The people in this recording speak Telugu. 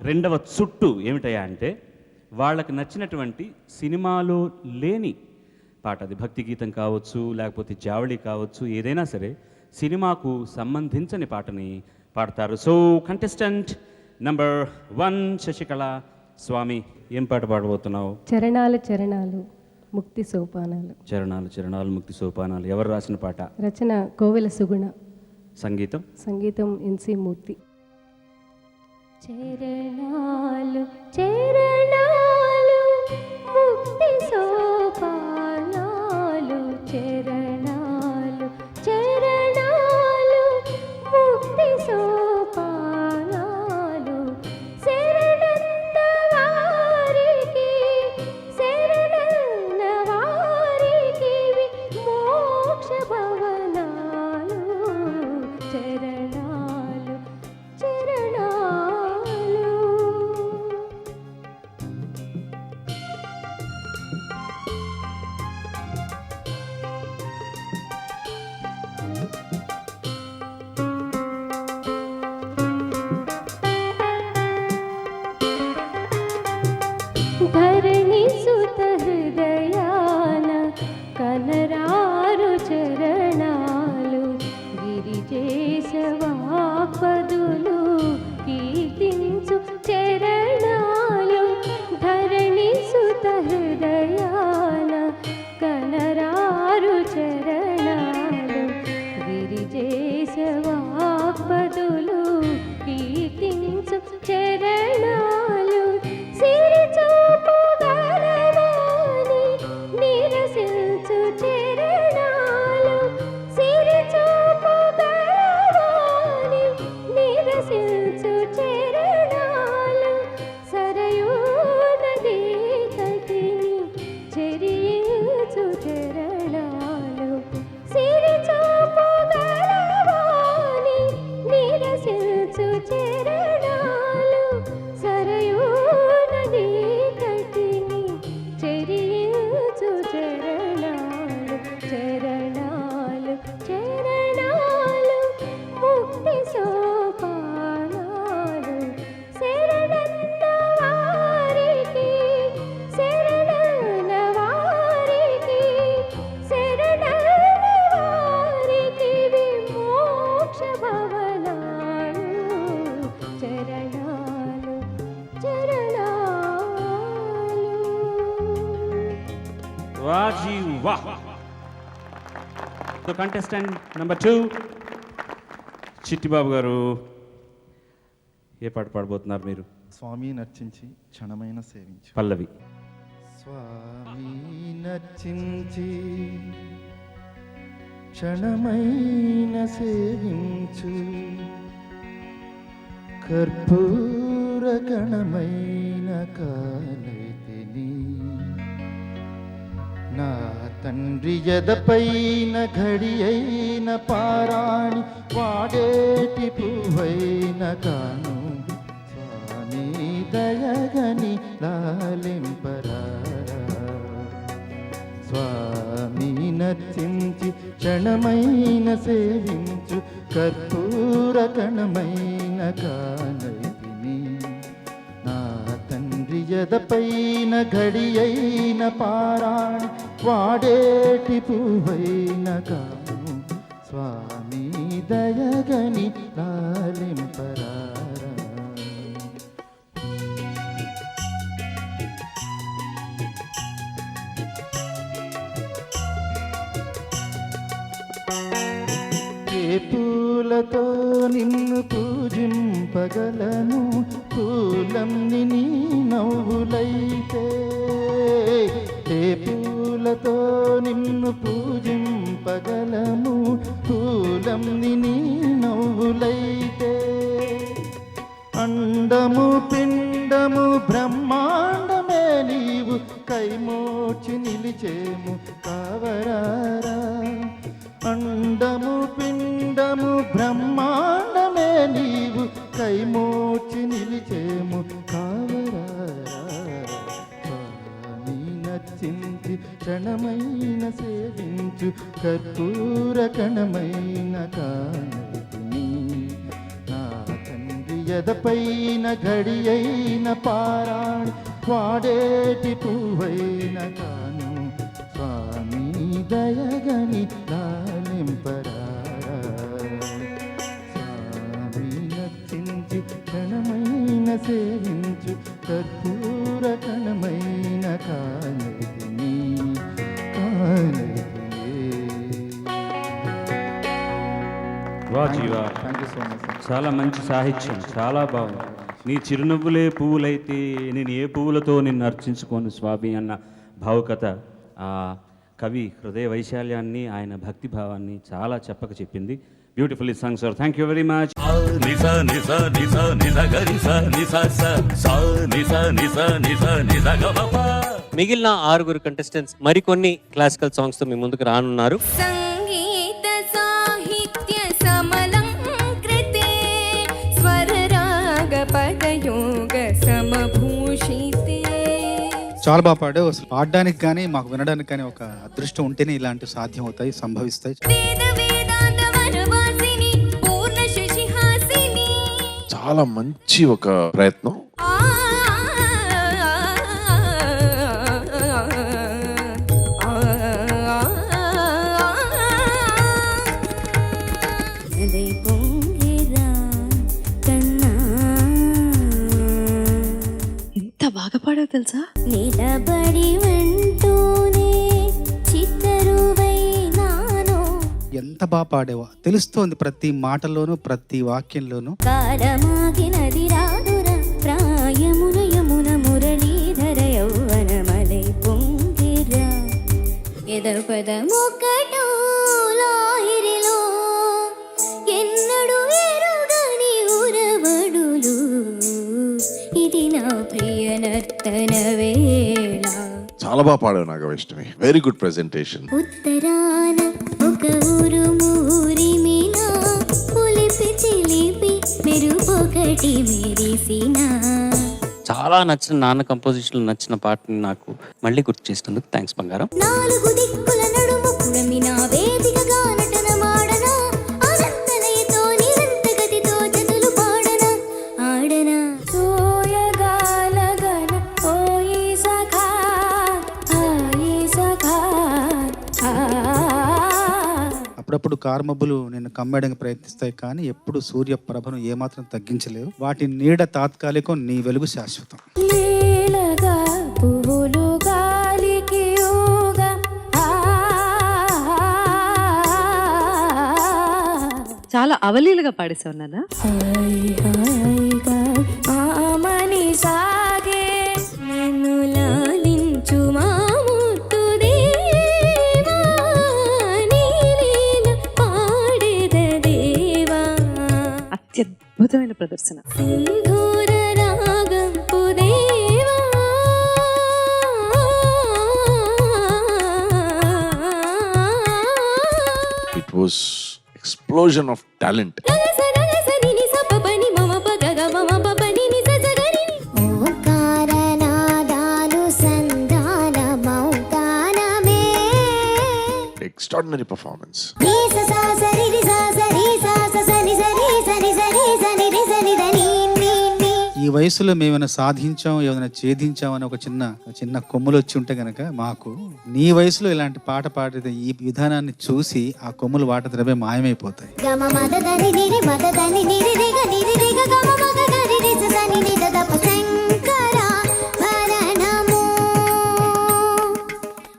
రెండవ చుట్టు ఏమిటయా అంటే వాళ్ళకి నచ్చినటువంటి సినిమాలో లేని పాట, అది భక్తి గీతం కావచ్చు, లేకపోతే జావళి కావచ్చు, ఏదైనా సరే సినిమాకు సంబంధించని పాటని పాడతారు. సో కంటెస్టెంట్ నంబర్ 1 శశికళ, స్వామి ఏం పాట పాడబోతున్నావు? చరణాలు చరణాలు ముక్తి సోపానాలు. చరణాలు చరణాలు ముక్తి సోపానాలు. ఎవరు రాసిన పాట? రచన కోవెల సుగుణ. సంగీతం? సంగీతం ఎన్సి మూర్తి. చరణాలు చరణాలు ముక్తి సోపానాలు, చరణాలు చరణాలు ముక్తి సోపానాలు, శరణన్న వారికి శరణన్న వారికి మోక్ష భవనాలు, చరణాలు చరణాలు. ధరణి సుత హృదయాన కనరారు చరణాలు, గిరిజేశవాపదులు కీర్తించు చరణాలు. ధరణి సుత హృదయాన కనరారు చరణాలు, గిరిజేశవాపదులు కీర్తించు చరణాలు. సిరిచూపు గలవాని నిరసించు చరణాలు, సిరిచూపు గలవాని నిరసించు చరణాలు. సరయూ నదీ తటిని చెరియించు చరణాలు, సిరిచూపు గలవాని నిరసించు చరణాలు. సరయూ నదీ తటిని చెరియించు చరణాలు, చరణాలు చరణాలు ముక్తి సోపానాలు, శరణన్న వారికి శరణన్న వారికి శరణన్న వారికి విమోక్ష భవనాలు, చరణాలు చరణాలు. వాజీ వాహ్. సో కంటెస్టెంట్ నంబర్ 2 చిట్టిబాబు గారు, ఏ పాట పాడబోతున్నారు మీరు? స్వామి నర్చించి క్షణమైన సేవించు. పల్లవి. స్వామి నర్చించి క్షణమైన సేవించు, కర్పూర గణమైన కాలైతిని, నా తండ్రి ఎదపైన ఘడి అయిన పారాణి వాడేటి పువ్వైన కాను, స్వామి దయగని లాలింపరారా. స్వామి నర్చించి క్షణమైన సేవించు, కర్పూర గణమైన కాలైతిని, నా తండ్రి ఎదపైన ఘడి అయిన పారాణి వాడేటి పువ్వైన కాను, స్వామి దయగని లాలింపరారా. ఏ పూలతో నిన్ను పూజింపగలను, పూలమ్ని నీ నవ్వులైతే. ఏ పూలతో నిన్ను పూజింపగలను, పూలమ్ని నీ నవ్వులైతే. అండము పిండము బ్రహ్మాండమే నీవు కైమోచి నిలిచేము కావరారా. అండము పిండము బ్రహ్మాండమే నీవు కైమోచి నిలిచేము కావరారా. స్వామి నర్చించి క్షణమైన సేవించు, కర్పూర కణమైన కానైతిని, నా తండ్రి ఎదపైన ఘడి అయిన పారాణి వాడేటి పువ్వైన కాను స్వామి దయగని లాలింపరారా స్వామి నచ్చించి క్షణమైన సేవించు కర్పూర కణమైన కానదిని వా జీవా, thank you so much sir. చాలా మంచి సాహిత్యం, చాలా బాగుంది. నీ చిరునవ్వులే పువ్వులైతే నేను ఏ పువ్వులతో నిన్ను అర్చించుకోను స్వామి అన్న భావుకత ఆ కవి హృదయ వైశాల్యాన్ని, ఆయన భక్తి భావాన్ని చాలా చెప్పక చెప్పింది. Beautifully song sir, thank you very much. మిగిలిన 6 కంటెస్టెంట్స్ మరికొన్ని క్లాసికల్ సాంగ్స్ తో మీ ముందుకు రానున్నారు. సంగీత సాహిత్య సమలంకృతే స్వరరాగ పదయోగ సమభూషితే. చాలా బాగా పాడావు. అసలు పాడడానికి కానీ మాకు వినడానికి కానీ ఒక అదృష్టం ఉంటేనే ఇలాంటి సాధ్యం అవుతాయి, సంభవిస్తాయి. వేద వేదాంత వనవాసిని పూర్ణ శశిహాసిని. చాలా మంచి ఒక ప్రయత్నం. ఎంత బాగా పాడావు తెలుసా? నిలబడి వెంటూనే చిత్తరువైనాను. ఎంత బాగా పాడావో తెలుస్తోంది ప్రతి మాటలోనూ, ప్రతి వాక్యంలోనూ. కాలమాగినది రాదుర ప్రాయమున యమున మురళీధర యౌవనమలై పొంగిరా. ఎదపదమొకటో లాహిరిలో ఎన్నడు ఎరుగని ఉరవడులు. ఇది నా ప్రియ నర్తన వేళ. చాలా బాగా పాడావు నాగవైష్ణవి, వెరీ గుడ్ ప్రెజెంటేషన్. ఉత్తరాన ఒక ఊరుము ఊరిమినా పులిపి చిలిపి మెరుపొకటి మెరిసిన. చాలా నచ్చిన నాన్న కంపోజిషన్ నచ్చిన పాటని నాకు మళ్ళీ గుర్తు చేసినందుకు థ్యాంక్స్ బంగారం. 4 దిక్కుల నడుము పుడమిన వేదికగా నటన మాడన. అనంతలయతో నిరంత గతితో జతులు పాడన ఆడన. సోయగాలగన ఓయి సఖా ఆయి సఖా ఆ. అప్పుడప్పుడు కార్మబ్బులు నిన్ను కమ్మేయడానికి ప్రయత్నిస్తాయి, కానీ ఎప్పుడు సూర్య ప్రభను ఏమాత్రం తగ్గించలేవు. వాటి నీడ తాత్కాలికం, నీ వెలుగు శాశ్వతం. లీలగా పువ్వులు గాలికి ఊగా. చాలా అవలీలుగా పాడేసావు నాన్న. హాయిగా ఆమని సాగే నన్ను లాలించు మా ముద్దు దేవా. నీ లీల పాడెద దేవా. అత్యద్భుతమైన ప్రదర్శన. సింధూర రాగంపు దేవా. It was explosion of talent. Extraordinary performance. ఈ వయసులో మేమైనా సాధించాం, ఏమైనా ఛేదించాం అని ఒక చిన్న కొమ్ములు వచ్చి ఉంటే గనక మాకు నీ వయసులో ఇలాంటి పాట పాడితే ఈ విధానాన్ని చూసి ఆ కొమ్ములు వాట ద్రవ్య మాయమైపోతాయి. గమ మద దని నిరి మద దని నిరి రిగ నిరి రిగ గమ మగ గరి రిజ దని నిద దప